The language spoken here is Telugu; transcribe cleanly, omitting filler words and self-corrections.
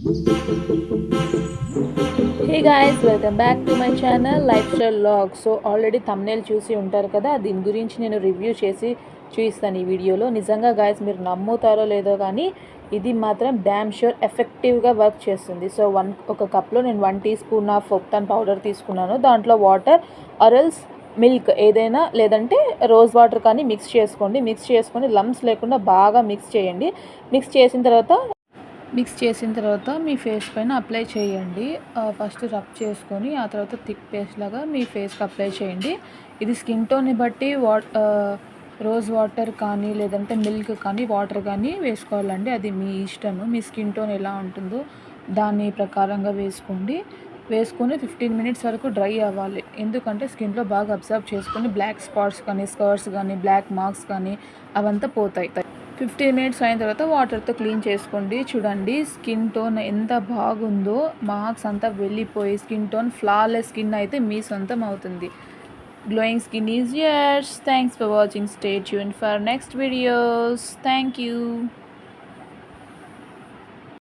Hey guys, welcome back to my channel life style vlog. So already thumbnail చూసి ఉంటారు కదా, దీని గురించి నేను రివ్యూ చేసి చూపిస్తాను ఈ వీడియోలో. నిజంగా గాయ్స్, మీరు నమ్ముతారో లేదో కానీ ఇది మాత్రం డ్యామ్ ష్యూర్ ఎఫెక్టివ్గా వర్క్ చేస్తుంది. సో ఒక కప్లో నేను 1 టీ స్పూన్ ఆఫ్ ఫోప్తాన్ పౌడర్ తీసుకున్నాను. దాంట్లో వాటర్ ఆరెల్స్ మిల్క్ ఏదైనా, లేదంటే రోజ్ వాటర్ కానీ మిక్స్ చేసుకొని లమ్స్ లేకుండా బాగా మిక్స్ చేయండి. మిక్స్ చేసిన తర్వాత మీ ఫేస్ పైన అప్లై చేయండి. ఫస్ట్ రబ్ చేసుకొని ఆ తర్వాత థిక్ పేస్ట్ లాగా మీ ఫేస్కి అప్లై చేయండి. ఇది స్కిన్ టోన్ని బట్టి రోజ్ వాటర్ కానీ, లేదంటే మిల్క్ కానీ, వాటర్ కానీ వేసుకోవాలండి. అది మీ ఇష్టము. మీ స్కిన్ టోన్ ఎలా ఉంటుందో దాని ప్రకారంగా వేసుకొని 15 మినిట్స్ వరకు డ్రై అవ్వాలి. ఎందుకంటే స్కిన్లో బాగా అబ్జర్వ్ చేసుకొని బ్లాక్ స్పాట్స్ కానీ, స్కర్ట్స్ కానీ, బ్లాక్ మార్క్స్ కానీ అవంతా పోతాయి. 15 మినిట్స్ అయిన తర్వాత వాటర్తో క్లీన్ చేసుకోండి. చూడండి స్కిన్ టోన్ ఎంత బాగుందో, మార్క్స్ అంతా వెళ్ళిపోయి స్కిన్ టోన్ ఫ్లాలెస్ స్కిన్ అయితే మీ సొంతం అవుతుంది. Glowing skin is యర్స్. Thanks for watching. Stay tuned for next videos. Thank you.